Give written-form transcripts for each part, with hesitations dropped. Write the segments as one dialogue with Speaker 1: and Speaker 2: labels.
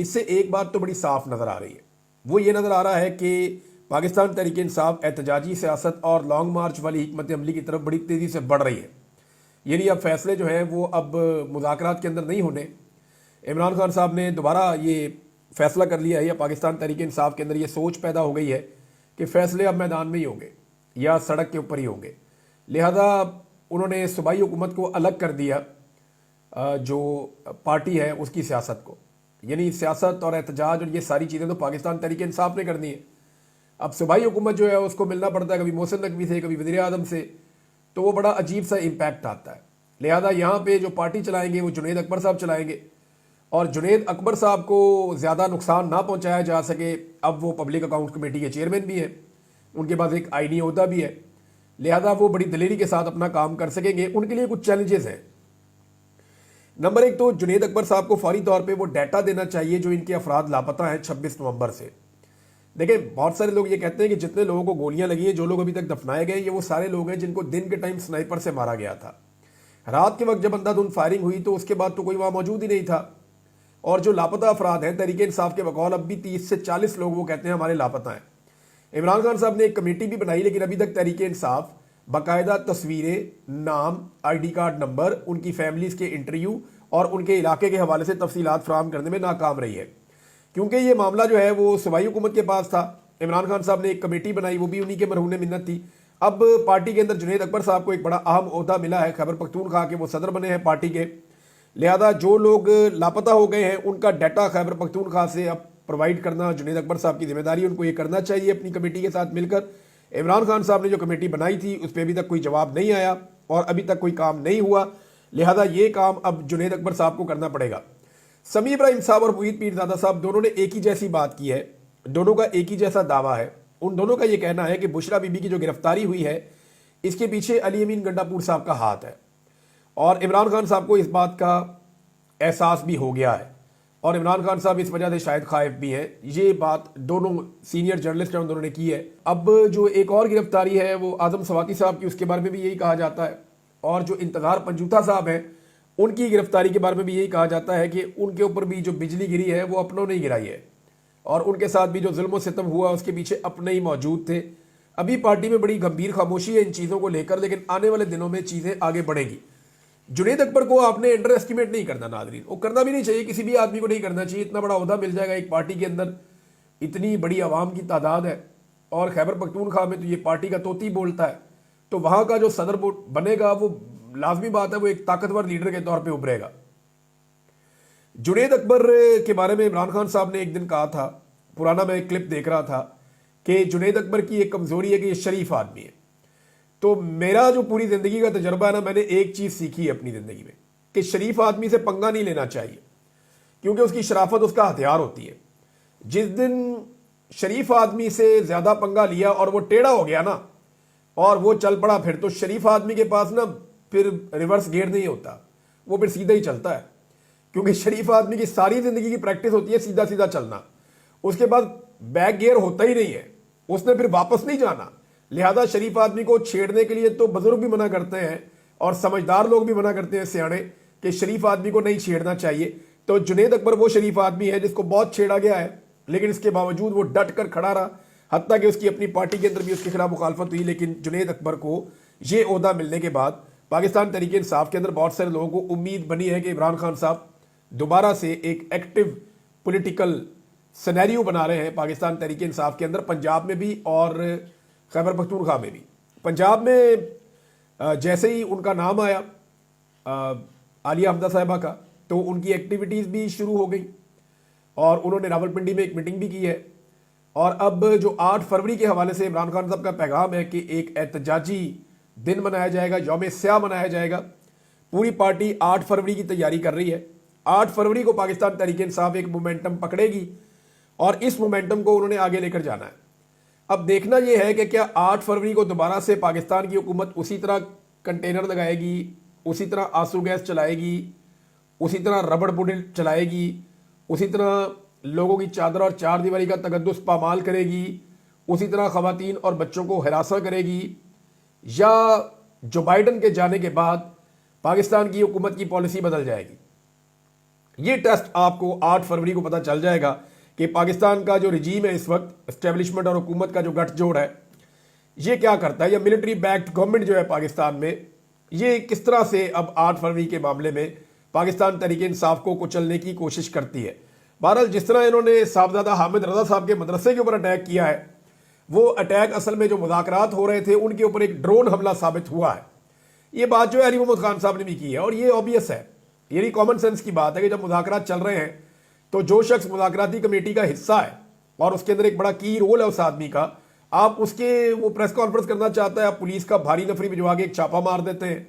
Speaker 1: اس سے ایک بات تو بڑی صاف نظر آ رہی ہے، وہ یہ نظر آ رہا ہے کہ پاکستان تحریک انصاف احتجاجی سیاست اور لانگ مارچ والی حکمت عملی کی طرف بڑی تیزی سے بڑھ رہی ہے. یعنی اب فیصلے جو ہیں وہ اب مذاکرات کے اندر نہیں ہونے. عمران خان صاحب نے دوبارہ یہ فیصلہ کر لیا ہے، یا پاکستان تحریک انصاف کے اندر یہ سوچ پیدا ہو گئی ہے کہ فیصلے اب میدان میں ہی ہوں گے یا سڑک کے اوپر ہی ہوں گے. لہذا انہوں نے صوبائی حکومت کو الگ کر دیا جو پارٹی ہے اس کی سیاست کو. یعنی سیاست اور احتجاج اور یہ ساری چیزیں تو پاکستان تحریک انصاف نے کرنی ہے. اب صوبائی حکومت جو ہے اس کو ملنا پڑتا ہے کبھی محسن نقوی سے، کبھی وزیر اعظم سے، تو وہ بڑا عجیب سا امپیکٹ آتا ہے. لہذا یہاں پہ جو پارٹی چلائیں گے وہ جنید اکبر صاحب چلائیں گے، اور جنید اکبر صاحب کو زیادہ نقصان نہ پہنچایا جا سکے. اب وہ پبلک اکاؤنٹ کمیٹی کے چیئرمین بھی ہیں، ان کے پاس ایک آئینی عہدہ بھی ہے، لہذا وہ بڑی دلیری کے ساتھ اپنا کام کر سکیں گے. ان کے لیے کچھ چیلنجز ہیں. نمبر ایک تو جنید اکبر صاحب کو فوری طور پہ وہ ڈیٹا دینا چاہیے جو ان کے افراد لاپتہ ہیں 26 نومبر سے. دیکھیں بہت سارے لوگ یہ کہتے ہیں کہ جتنے لوگوں کو گولیاں لگی ہیں، جو لوگ ابھی تک دفنائے گئے، یہ وہ سارے لوگ ہیں جن کو دن کے ٹائم سنائپر سے مارا گیا تھا. رات کے وقت جب اندھا دھند فائرنگ ہوئی تو اس کے بعد تو کوئی وہاں موجود ہی نہیں تھا. اور جو لاپتہ افراد ہیں تحریک انصاف کے بقول اب بھی 30 سے 40 لوگ وہ کہتے ہیں ہمارے لاپتہ ہیں. عمران خان صاحب نے ایک کمیٹی بھی بنائی، لیکن ابھی تک تحریک انصاف باقاعدہ تصویریں، نام، آئی ڈی کارڈ نمبر، ان کی فیملیز کے انٹرویو اور ان کے علاقے کے حوالے سے تفصیلات فراہم کرنے میں ناکام رہی ہے. کیونکہ یہ معاملہ جو ہے وہ صوبائی حکومت کے پاس تھا. عمران خان صاحب نے ایک کمیٹی بنائی، وہ بھی انہی کے مرہون منت تھی. اب پارٹی کے اندر جنید اکبر صاحب کو ایک بڑا اہم عہدہ ملا ہے، خیبر پختونخوا کے وہ صدر بنے ہیں پارٹی کے. لہذا جو لوگ لاپتہ ہو گئے ہیں ان کا ڈیٹا خیبر پختونخوا سے اب پرووائڈ کرنا جنید اکبر صاحب کی ذمہ داری، ان کو یہ کرنا چاہیے اپنی کمیٹی کے ساتھ مل کر. عمران خان صاحب نے جو کمیٹی بنائی تھی اس پہ ابھی تک کوئی جواب نہیں آیا اور ابھی تک کوئی کام نہیں ہوا. لہذا یہ کام اب جنید اکبر صاحب کو کرنا پڑے گا. سمیع ابراہیم صاحب اور محیط پیرزادہ صاحب دونوں نے ایک ہی جیسی بات کی ہے، دونوں کا ایک ہی جیسا دعویٰ ہے. ان دونوں کا یہ کہنا ہے کہ بشرا بی بی کی جو گرفتاری ہوئی ہے اس کے پیچھے علی امین گنڈا پور صاحب کا ہاتھ ہے، اور عمران خان صاحب کو اس بات کا احساس بھی ہو گیا ہے، اور عمران خان صاحب اس وجہ سے شاید خائف بھی ہیں. یہ بات دونوں سینئر جرنلسٹ ہیں دونوں نے کی ہے. اب جو ایک اور گرفتاری ہے وہ اعظم سواتی صاحب کی، اس کے بارے میں بھی یہی کہا جاتا ہے. اور جو انتظار پنجوتا صاحب ہیں ان کی گرفتاری کے بارے میں بھی یہی کہا جاتا ہے کہ ان کے اوپر بھی جو بجلی گری ہے وہ اپنوں نے گرائی ہے، اور ان کے ساتھ بھی جو ظلم و ستم ہوا اس کے پیچھے اپنے ہی موجود تھے. ابھی پارٹی میں بڑی گمبھیر خاموشی ہے ان چیزوں کو لے کر، لیکن آنے والے دنوں میں چیزیں آگے بڑھیں گی. جنید اکبر کو آپ نے انڈر ایسٹیمیٹ نہیں کرنا ناظرین، وہ کرنا بھی نہیں چاہیے، کسی بھی آدمی کو نہیں کرنا چاہیے. اتنا بڑا عہدہ مل جائے گا ایک پارٹی کے اندر، اتنی بڑی عوام کی تعداد ہے، اور خیبر پختونخوا میں تو یہ پارٹی کا طوطی بولتا ہے، تو وہاں کا جو صدر بنے گا وہ لازمی بات ہے وہ ایک طاقتور لیڈر کے طور پہ ابھرے گا. جنید اکبر کے بارے میں عمران خان صاحب نے ایک دن کہا تھا، پرانا میں ایک کلپ دیکھ رہا تھا، کہ جنید اکبر کی ایک کمزوری ہے کہ یہ شریف آدمی ہے. تو میرا جو پوری زندگی کا تجربہ ہے نا، میں نے ایک چیز سیکھی ہے اپنی زندگی میں کہ شریف آدمی سے پنگا نہیں لینا چاہیے، کیونکہ اس کی شرافت اس کا ہتھیار ہوتی ہے. جس دن شریف آدمی سے زیادہ پنگا لیا اور وہ ٹیڑھا ہو گیا نا اور وہ چل پڑا، پھر تو شریف آدمی کے پاس نا پھر ریورس گیئر نہیں ہوتا، وہ پھر سیدھا ہی چلتا ہے. کیونکہ شریف آدمی کی ساری زندگی کی پریکٹس ہوتی ہے سیدھا سیدھا چلنا، اس کے بعد بیک گیئر ہوتا ہی نہیں ہے، اس نے پھر واپس نہیں جانا. لہذا شریف آدمی کو چھیڑنے کے لیے تو بزرگ بھی منع کرتے ہیں اور سمجھدار لوگ بھی منع کرتے ہیں سیانے کہ شریف آدمی کو نہیں چھیڑنا چاہیے. تو جنید اکبر وہ شریف آدمی ہے جس کو بہت چھیڑا گیا ہے، لیکن اس کے باوجود وہ ڈٹ کر کھڑا رہا، حتیٰ کہ اس کی اپنی پارٹی کے اندر بھی اس کے خلاف مخالفت ہوئی. لیکن جنید اکبر کو یہ عہدہ ملنے کے بعد پاکستان تحریک انصاف کے اندر بہت سارے لوگوں کو امید بنی ہے کہ عمران خان صاحب دوبارہ سے ایک ایکٹیو پولیٹیکل سینیریو بنا رہے ہیں پاکستان تحریک انصاف کے اندر، پنجاب میں بھی اور خیبر پختونخوا میں بھی. پنجاب میں جیسے ہی ان کا نام آیا عالیہ حمزہ صاحبہ کا، تو ان کی ایکٹیویٹیز بھی شروع ہو گئی اور انہوں نے راولپنڈی میں ایک میٹنگ بھی کی ہے. اور اب جو 8 فروری کے حوالے سے عمران خان صاحب کا پیغام ہے کہ ایک احتجاجی دن منایا جائے گا، یوم سیاہ منایا جائے گا. پوری پارٹی 8 فروری کی تیاری کر رہی ہے. 8 فروری کو پاکستان تحریک انصاف ایک مومنٹم پکڑے گی اور اس مومنٹم کو انہوں نے آگے لے کر جانا ہے. اب دیکھنا یہ ہے کہ کیا 8 فروری کو دوبارہ سے پاکستان کی حکومت اسی طرح کنٹینر لگائے گی، اسی طرح آنسو گیس چلائے گی، اسی طرح ربڑ بلٹ چلائے گی، اسی طرح لوگوں کی چادر اور چار دیواری کا تقدس پامال کرے گی، اسی طرح خواتین اور بچوں کو ہراساں کرے گی، یا جو بائیڈن کے جانے کے بعد پاکستان کی حکومت کی پالیسی بدل جائے گی. یہ ٹیسٹ آپ کو 8 فروری کو پتہ چل جائے گا کہ پاکستان کا جو رجیم ہے اس وقت اسٹیبلشمنٹ اور حکومت کا جو گٹھ جوڑ ہے یہ کیا کرتا ہے، یا ملٹری بیکڈ گورنمنٹ جو ہے پاکستان میں یہ کس طرح سے اب 8 فروری کے معاملے میں پاکستان تحریک انصاف کو کچلنے کی کوشش کرتی ہے۔ بہرحال جس طرح انہوں نے صاحبزادہ حامد رضا صاحب کے مدرسے کے اوپر اٹیک کیا ہے، وہ اٹیک اصل میں جو مذاکرات ہو رہے تھے ان کے اوپر ایک ڈرون حملہ ثابت ہوا ہے۔ یہ بات جو ہے علی محمد خان صاحب نے بھی کی ہے، اور یہ آبویس ہے، یعنی کامن سینس کی بات ہے کہ جب مذاکرات چل رہے ہیں تو جو شخص مذاکراتی کمیٹی کا حصہ ہے اور اس کے اندر ایک بڑا کی رول ہے اس آدمی کا، آپ اس کے وہ پریس کانفرنس کرنا چاہتا ہے، آپ پولیس کا بھاری نفری بھجوا کے ایک چھاپا مار دیتے ہیں،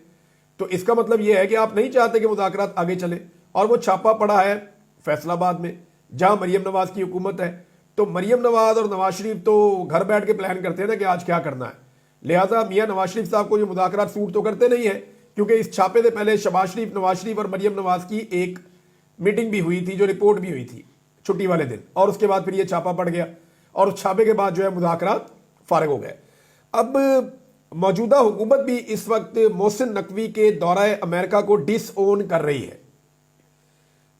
Speaker 1: تو اس کا مطلب یہ ہے کہ آپ نہیں چاہتے کہ مذاکرات آگے چلے۔ اور وہ چھاپا پڑا ہے فیصل آباد میں جہاں مریم نواز کی حکومت ہے، تو مریم نواز اور نواز شریف تو گھر بیٹھ کے پلان کرتے ہیں نا کہ آج کیا کرنا ہے، لہٰذا میاں نواز شریف صاحب کو یہ مذاکرات سوٹ تو کرتے نہیں ہیں، کیونکہ اس چھاپے سے پہلے شہباز شریف، نواز شریف اور مریم نواز کی ایک میٹنگ بھی ہوئی تھی جو رپورٹ بھی ہوئی تھی چھٹی والے دن، اور اس کے بعد پھر یہ چھاپا پڑ گیا اور اس چھاپے کے بعد جو ہے مذاکرات فارغ ہو گئے۔ اب موجودہ حکومت بھی اس وقت محسن نقوی کے دورہ امریکہ کو ڈس اون کر رہی ہے۔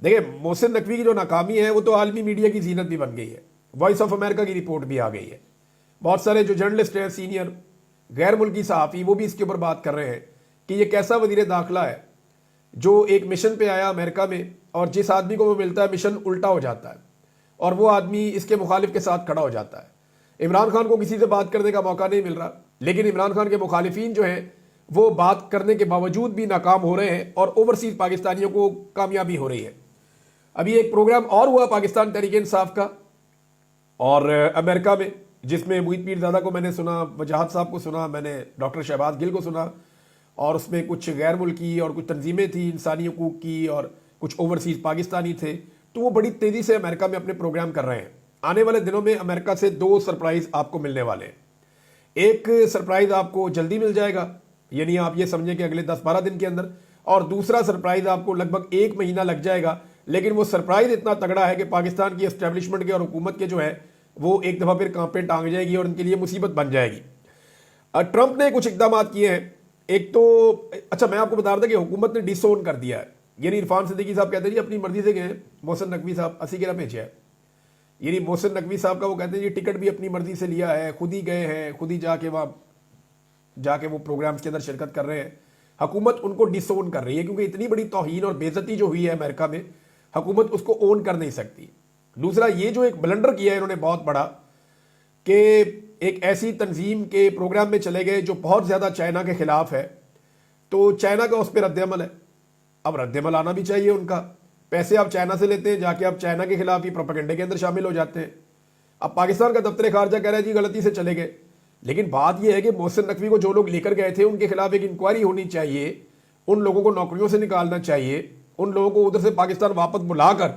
Speaker 1: دیکھیں محسن نقوی کی جو ناکامی ہے وہ تو عالمی میڈیا کی زینت بھی بن گئی ہے، وائس آف امریکہ کی رپورٹ بھی آ گئی ہے، بہت سارے جو جرنلسٹ ہیں سینئر غیر ملکی صحافی وہ بھی اس کے اوپر بات کر رہے ہیں کہ یہ کیسا وزیر داخلہ ہے جو ایک مشن پہ آیا امریکہ میں، اور جس آدمی کو وہ ملتا ہے مشن الٹا ہو جاتا ہے اور وہ آدمی اس کے مخالف کے ساتھ کھڑا ہو جاتا ہے۔ عمران خان کو کسی سے بات کرنے کا موقع نہیں مل رہا، لیکن عمران خان کے مخالفین جو ہیں وہ بات کرنے کے باوجود بھی ناکام ہو رہے ہیں اور اوورسیز پاکستانیوں کو کامیابی ہو رہی ہے۔ ابھی ایک پروگرام اور ہوا پاکستان تحریک انصاف کا اور امریکہ میں، جس میں محیط پیر زادہ کو میں نے سنا، وجاہت صاحب کو سنا، میں نے ڈاکٹر شہباز گل کو سنا، اور اس میں کچھ غیر ملکی اور کچھ تنظیمیں تھیں انسانی حقوق کی اور کچھ اوورسیز پاکستانی تھے، تو وہ بڑی تیزی سے امریکہ میں اپنے پروگرام کر رہے ہیں۔ آنے والے دنوں میں امریکہ سے 2 سرپرائز آپ کو ملنے والے ہیں۔ ایک سرپرائز آپ کو جلدی مل جائے گا، یعنی آپ یہ سمجھیں کہ اگلے 10-12 دن کے اندر، اور دوسرا سرپرائز آپ کو لگ بھگ 1 مہینہ لگ جائے گا، لیکن وہ سرپرائز اتنا تگڑا ہے کہ پاکستان کی اسٹیبلشمنٹ کے اور حکومت کے جو ہے وہ ایک دفعہ پھر کانپیں ٹانگ جائے گی اور ان کے لیے مصیبت بن جائے گی۔ ٹرمپ نے کچھ اقدامات کیے ہیں، ایک تو اچھا میں آپ کو بتا رہا تھا کہ حکومت نے ڈس اون کر دیا ہے، یعنی عرفان صدیقی صاحب کہتے ہیں جی اپنی مرضی سے گئے ہیں، محسن نقوی صاحب 80 گرہ بھیجا ہے، یعنی محسن نقوی صاحب کا وہ کہتے ہیں جی ٹکٹ بھی اپنی مرضی سے لیا ہے، خود ہی گئے ہیں، خود ہی جا کے وہ پروگرامز کے اندر شرکت کر رہے ہیں۔ حکومت ان کو ڈس اون کر رہی ہے کیونکہ اتنی بڑی توہین اور بے عزتی جو ہوئی ہے امریکہ میں، حکومت اس کو اون کر نہیں سکتی۔ دوسرا یہ جو ایک بلنڈر کیا ہے انہوں نے بہت بڑا، کہ ایک ایسی تنظیم کے پروگرام میں چلے گئے جو بہت زیادہ چائنا کے خلاف ہے، تو چائنا کا اس پہ رد عمل ہے، اب رد عمل آنا بھی چاہیے ان کا، پیسے آپ چائنا سے لیتے ہیں، جا کے آپ چائنا کے خلاف ہی پروپیگنڈے کے اندر شامل ہو جاتے ہیں۔ اب پاکستان کا دفتر خارجہ کہہ رہا ہے جی غلطی سے چلے گئے، لیکن بات یہ ہے کہ محسن نقوی کو جو لوگ لے کر گئے تھے ان کے خلاف ایک انکوائری ہونی چاہیے، ان لوگوں کو نوکریوں سے نکالنا چاہیے، ان لوگوں کو ادھر سے پاکستان واپس بلا کر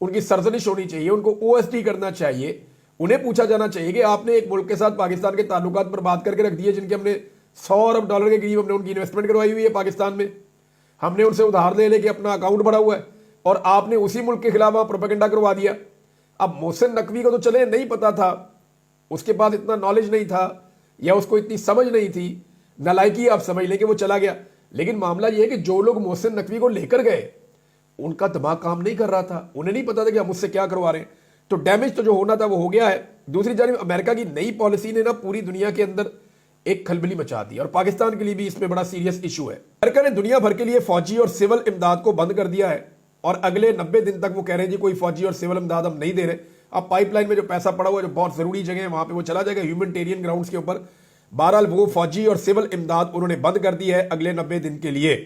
Speaker 1: ان کی سرزنش ہونی چاہیے، ان کو OST کرنا چاہیے، انہیں پوچھا جانا چاہیے کہ آپ نے ایک ملک کے ساتھ پاکستان کے تعلقات پر بات کر کے رکھ دیے جن کے ہم نے $100 ارب کے قریب ہم نے ان کی انویسٹمنٹ کروائی ہوئی ہے پاکستان میں، ہم نے ان سے ادھار لے کے اپنا اکاؤنٹ بڑھا ہوا ہے، اور آپ نے اسی ملک کے خلاف پروپیگنڈا کروا دیا۔ اب محسن نقوی کو تو چلے نہیں پتا تھا، اس کے پاس اتنا نالج نہیں تھا یا اس کو اتنی سمجھ نہیں تھی، نالائکی آپ سمجھ لیں کہ وہ چلا گیا، لیکن معاملہ یہ ہے کہ جو لوگ محسن نقوی کو لے کر گئے ان کا دماغ کام نہیں کر رہا تھا، انہیں نہیں پتا تھا کہ ہم اس سے کیا کروا رہے ہیں، تو ڈیمیج تو جو ہونا تھا وہ ہو گیا ہے۔ دوسری جانب امریکہ کی نئی پالیسی نے نا پوری دنیا کے اندر ایک کھلبلی مچا دی، اور پاکستان کے لیے بھی اس میں بڑا سیریس ایشو ہے۔ امریکہ نے دنیا بھر کے لیے فوجی اور سول امداد کو بند کر دیا ہے، اور اگلے 90 دن تک وہ کہہ رہے ہیں جی کوئی فوجی اور سول امداد ہم نہیں دے رہے۔ اب پائپ لائن میں جو پیسہ پڑا ہوا ہے جو بہت ضروری جگہ ہے وہاں پہ وہ چلا جائے گا ہیومنٹیرین گراؤنڈز کے اوپر، بہرحال وہ فوجی اور سول امداد انہوں نے بند کر دی ہے اگلے 90 دن کے لیے۔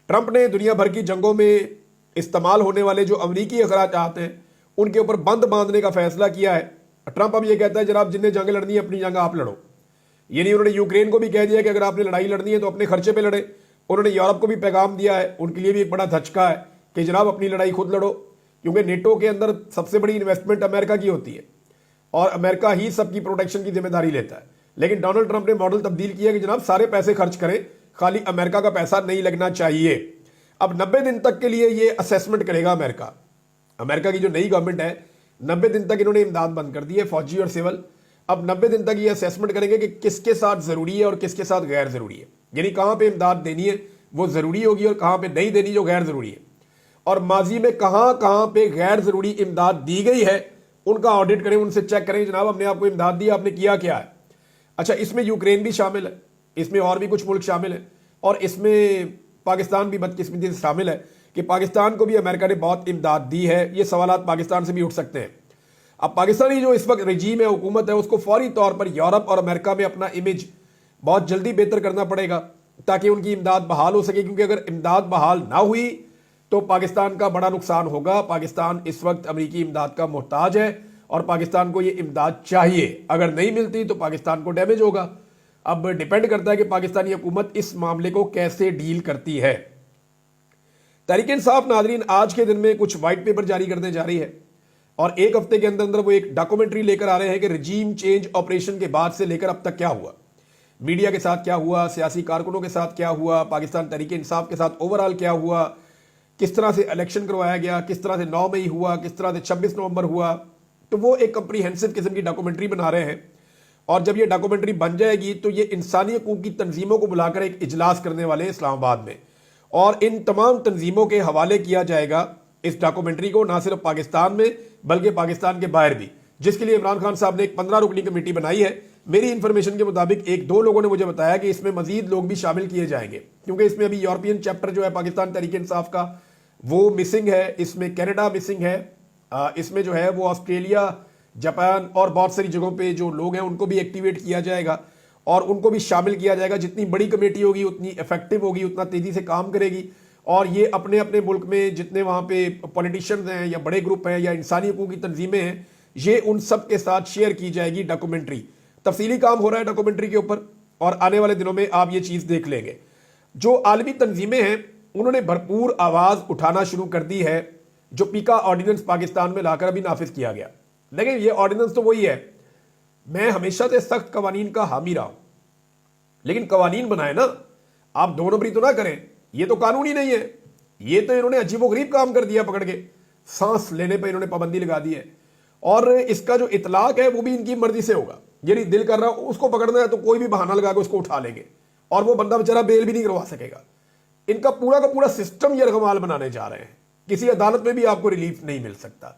Speaker 1: ٹرمپ نے دنیا بھر کی جنگوں میں استعمال ہونے والے جو امریکی اخراجات ہیں ان کے اوپر بند باندھنے کا فیصلہ کیا ہے۔ ٹرمپ اب یہ کہتا ہے جناب جن نے جنگ لڑنی ہے اپنی جنگ آپ لڑو، یعنی انہوں نے یوکرین کو بھی کہہ دیا کہ اگر آپ نے لڑائی لڑنی ہے تو اپنے خرچے پہ لڑے، انہوں نے یورپ کو بھی پیغام دیا ہے، ان کے لیے بھی ایک بڑا دھچکا ہے کہ جناب اپنی لڑائی خود لڑو، کیونکہ نیٹو کے اندر سب سے بڑی انویسٹمنٹ امریکہ کی ہوتی ہے اور امریکہ ہی سب کی پروٹیکشن کی ذمہ داری لیتا ہے، لیکن ڈونلڈ ٹرمپ نے ماڈل تبدیل کیا کہ جناب سارے پیسے خرچ کریں، خالی امریکہ کا پیسہ نہیں لگنا چاہیے۔ اب 90 دن تک کے لیے یہ اسیسمنٹ کرے گا امریکہ کی جو نئی گورنمنٹ ہے، 90 دن تک انہوں نے امداد بند کر دی ہے فوجی اور سول۔ اب 90 دن تک یہ اسیسمنٹ کریں گے کہ کس کے ساتھ ضروری ہے اور کس کے ساتھ غیر ضروری ہے، یعنی کہاں پہ امداد دینی ہے وہ ضروری ہوگی اور کہاں پہ نہیں دینی جو غیر ضروری ہے۔ اور ماضی میں کہاں کہاں پہ غیر ضروری امداد دی گئی ہے ان کا آڈٹ کریں، ان سے چیک کریں جناب ہم نے آپ کو امداد دی، آپ نے کیا کیا ہے۔ اچھا اس میں یوکرین بھی شامل ہے، اس میں اور بھی کچھ ملک شامل ہیں، اور اس میں پاکستان بھی بدقسمتی سے شامل ہے کہ پاکستان کو بھی امریکہ نے بہت امداد دی ہے۔ یہ سوالات پاکستان سے بھی اٹھ سکتے ہیں۔ اب پاکستانی جو اس وقت رجیم ہے، حکومت ہے، اس کو فوری طور پر یورپ اور امریکہ میں اپنا امیج بہت جلدی بہتر کرنا پڑے گا تاکہ ان کی امداد بحال ہو سکے، کیونکہ اگر امداد بحال نہ ہوئی تو پاکستان کا بڑا نقصان ہوگا۔ پاکستان اس وقت امریکی امداد کا محتاج ہے اور پاکستان کو یہ امداد چاہیے، اگر نہیں ملتی تو پاکستان کو ڈیمیج ہوگا۔ اب ڈیپینڈ کرتا ہے کہ پاکستانی حکومت اس معاملے کو کیسے ڈیل کرتی ہے۔ تحریک انصاف ناظرین آج کے دن میں کچھ وائٹ پیپر جاری کرنے جا رہی ہے، اور ایک ہفتے کے اندر اندر وہ ایک ڈاکومنٹری لے کر آ رہے ہیں کہ رجیم چینج آپریشن کے بعد سے لے کر اب تک کیا ہوا، میڈیا کے ساتھ کیا ہوا، سیاسی کارکنوں کے ساتھ کیا ہوا، پاکستان تحریک انصاف کے ساتھ اوورآل کیا ہوا، کس طرح سے الیکشن کروایا گیا، کس طرح سے 9 مئی ہوا، کس طرح سے 26 نومبر ہوا۔ تو وہ ایک کمپریہنسو قسم کی ڈاکومنٹری بنا رہے ہیں، اور جب یہ ڈاکومنٹری بن جائے گی تو یہ انسانی حقوق کی تنظیموں کو بلا کر ایک اجلاس کرنے والے ہیں اسلام آباد میں، اور ان تمام تنظیموں کے حوالے کیا جائے گا اس ڈاکومنٹری کو، نہ صرف پاکستان میں بلکہ پاکستان کے باہر بھی، جس کے لیے عمران خان صاحب نے ایک 15 رکنی کمیٹی بنائی ہے۔ میری انفارمیشن کے مطابق 1-2 لوگوں نے مجھے بتایا کہ اس میں مزید لوگ بھی شامل کیے جائیں گے، کیونکہ اس میں ابھی یورپین چیپٹر جو ہے پاکستان تحریک انصاف کا وہ مسنگ ہے، اس میں کینیڈا مسنگ ہے، اس میں جو ہے وہ آسٹریلیا، جاپان اور بہت ساری جگہوں پہ جو لوگ ہیں ان کو بھی ایکٹیویٹ کیا جائے گا اور ان کو بھی شامل کیا جائے گا۔ جتنی بڑی کمیٹی ہوگی اتنی ایفیکٹو ہوگی، اتنا تیزی سے کام کرے گی، اور یہ اپنے اپنے ملک میں جتنے وہاں پہ پولیٹیشنز ہیں یا بڑے گروپ ہیں یا انسانی حقوق کی تنظیمیں ہیں، یہ ان سب کے ساتھ شیئر کی جائے گی ڈاکومنٹری۔ تفصیلی کام ہو رہا ہے ڈاکومنٹری کے اوپر، اور آنے والے دنوں میں آپ یہ چیز دیکھ لیں گے۔ جو عالمی تنظیمیں ہیں انہوں نے بھرپور آواز اٹھانا شروع کر دی ہے، جو پیکا آرڈیننس پاکستان میں لا کر ابھی نافذ کیا گیا۔ دیکھیں یہ آرڈیننس تو وہی ہے، میں ہمیشہ سے سخت قوانین کا حامی رہا ہوں، لیکن قوانین بنائے نا، آپ 2 نمبری تو نہ کریں، یہ تو قانونی نہیں ہے، یہ تو انہوں نے عجیب و غریب کام کر دیا، پکڑ کے سانس لینے پہ انہوں نے پابندی لگا دی ہے، اور اس کا جو اطلاق ہے وہ بھی ان کی مرضی سے ہوگا، یعنی دل کر رہا اس کو پکڑنا ہے تو کوئی بھی بہانہ لگا کے اس کو اٹھا لیں گے، اور وہ بندہ بیچارہ بیل بھی نہیں کروا سکے گا۔ ان کا پورا سسٹم یرغمال بنانے جا رہے ہیں، کسی عدالت میں بھی آپ کو ریلیف نہیں مل سکتا۔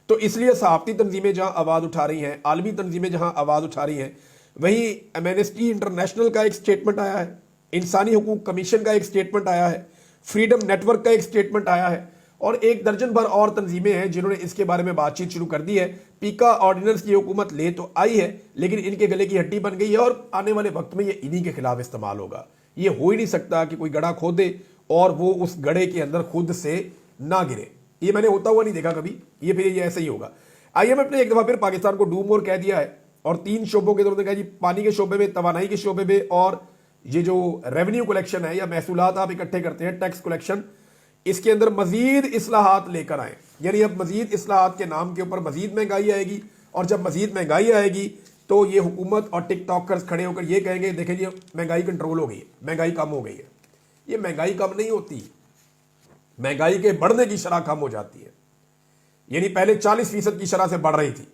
Speaker 1: تو اس لیے صحافتی تنظیمیں جہاں آواز اٹھا رہی ہیں، عالمی تنظیمیں جہاں آواز اٹھا رہی ہیں، وہیں ایمنسٹی انٹرنیشنل کا ایک سٹیٹمنٹ آیا ہے، انسانی حقوق کمیشن کا ایک سٹیٹمنٹ آیا ہے، فریڈم نیٹ ورک کا ایک سٹیٹمنٹ آیا ہے، اور 1 درجن بھر اور تنظیمیں ہیں جنہوں نے اس کے بارے میں بات چیت شروع کر دی ہے۔ پیکا آرڈیننس کی حکومت لے تو آئی ہے، لیکن ان کے گلے کی ہڈی بن گئی ہے، اور آنے والے وقت میں یہ انہی کے خلاف استعمال ہوگا۔ یہ ہو ہی نہیں سکتا کہ کوئی گڑھا کھودے اور وہ اس گڑھے کے اندر خود سے نہ گرے، یہ میں نے ہوتا ہوا نہیں دیکھا کبھی، یہ پھر یہ ایسا ہی ہوگا۔ آئی ایم ایف نے ایک دفعہ پھر پاکستان کو ڈو مور کہہ دیا ہے، اور 3 شعبوں کے انہوں نے کہا جی، پانی کے شعبے میں، توانائی کے شعبے میں، اور یہ جو ریونیو کلیکشن ہے یا محصولات آپ اکٹھے کرتے ہیں، ٹیکس کلیکشن، اس کے اندر مزید اصلاحات لے کر آئیں۔ یعنی اب مزید اصلاحات کے نام کے اوپر مزید مہنگائی آئے گی، اور جب مزید مہنگائی آئے گی تو یہ حکومت اور ٹک ٹاکرز کھڑے ہو کر یہ کہیں گے دیکھیں جی مہنگائی کنٹرول ہو گئی ہے، مہنگائی کم ہو گئی ہے۔ یہ مہنگائی کم نہیں ہوتی، مہنگائی کے بڑھنے کی شرح کم ہو جاتی ہے۔ یعنی پہلے 40% کی شرح سے بڑھ رہی تھی،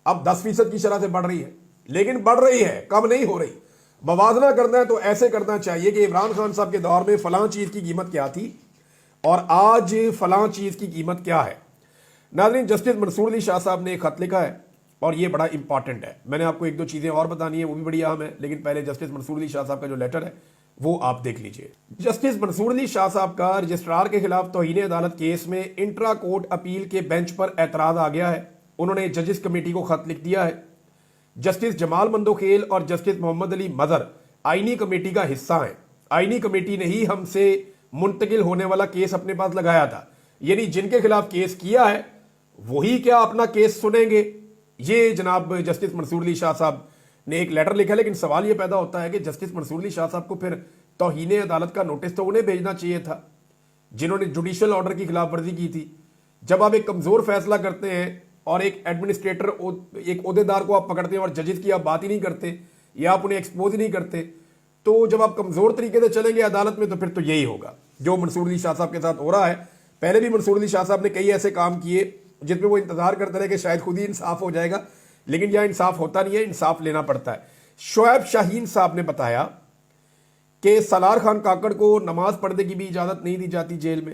Speaker 1: اب 10% کی شرح سے بڑھ رہی ہے، لیکن بڑھ رہی ہے، کم نہیں ہو رہی۔ موازنہ کرنا ہے تو ایسے کرنا چاہیے کہ عمران خان صاحب کے دور میں فلاں چیز کی قیمت کیا تھی اور آج فلاں چیز کی قیمت کیا ہے۔ ناظرین، جسٹس منصور علی شاہ صاحب نے ایک خط لکھا ہے، اور یہ بڑا امپورٹنٹ ہے۔ میں نے آپ کو 1-2 چیزیں اور بتانی ہیں، وہ بھی بڑی اہم ہے، لیکن پہلے جسٹس منصور علی شاہ صاحب کا جو لیٹر ہے وہ آپ دیکھ لیجئے۔ جسٹس منصور علی شاہ صاحب کا رجسٹرار کے خلاف توہین عدالت کیس میں انٹرا کورٹ اپیل کے بینچ پر اعتراض آ گیا ہے۔ انہوں نے ججز کمیٹی کو خط لکھ دیا ہے۔ جسٹس جمال مندوخیل اور جسٹس محمد علی مظہر آئینی کمیٹی کا حصہ ہیں۔ آئینی کمیٹی نے ہی ہم سے منتقل ہونے والا کیس اپنے پاس لگایا تھا، یعنی جن کے خلاف کیس کیا ہے وہی کیا اپنا کیس سنیں گے۔ یہ جناب جسٹس منصور علی شاہ صاحب نے ایک لیٹر لکھا، لیکن سوال یہ پیدا ہوتا ہے کہ جسٹس منصور علی شاہ صاحب کو پھر توہین عدالت کا نوٹس تو انہیں بھیجنا چاہیے تھا جنہوں نے جوڈیشل آرڈر کی خلاف ورزی کی تھی۔ جب آپ ایک کمزور فیصلہ کرتے ہیں اور ایک ایڈمنسٹریٹر، ایک عہدیدار کو آپ پکڑتے ہیں اور ججز کی آپ بات ہی نہیں کرتے یا آپ انہیں ایکسپوز ہی نہیں کرتے، تو جب آپ کمزور طریقے سے چلیں گے عدالت میں تو پھر تو یہی ہوگا جو منصور علی شاہ صاحب کے ساتھ ہو رہا ہے۔ پہلے بھی منصور علی شاہ صاحب نے کئی ایسے کام کیے جس میں وہ انتظار کرتے رہے کہ شاید خود ہی انصاف ہو جائے گا، لیکن یہاں انصاف ہوتا نہیں ہے، انصاف لینا پڑتا ہے۔ شعیب شاہین صاحب نے بتایا کہ سالار خان کاکڑ کو نماز پڑھنے کی بھی اجازت نہیں دی جاتی جیل میں،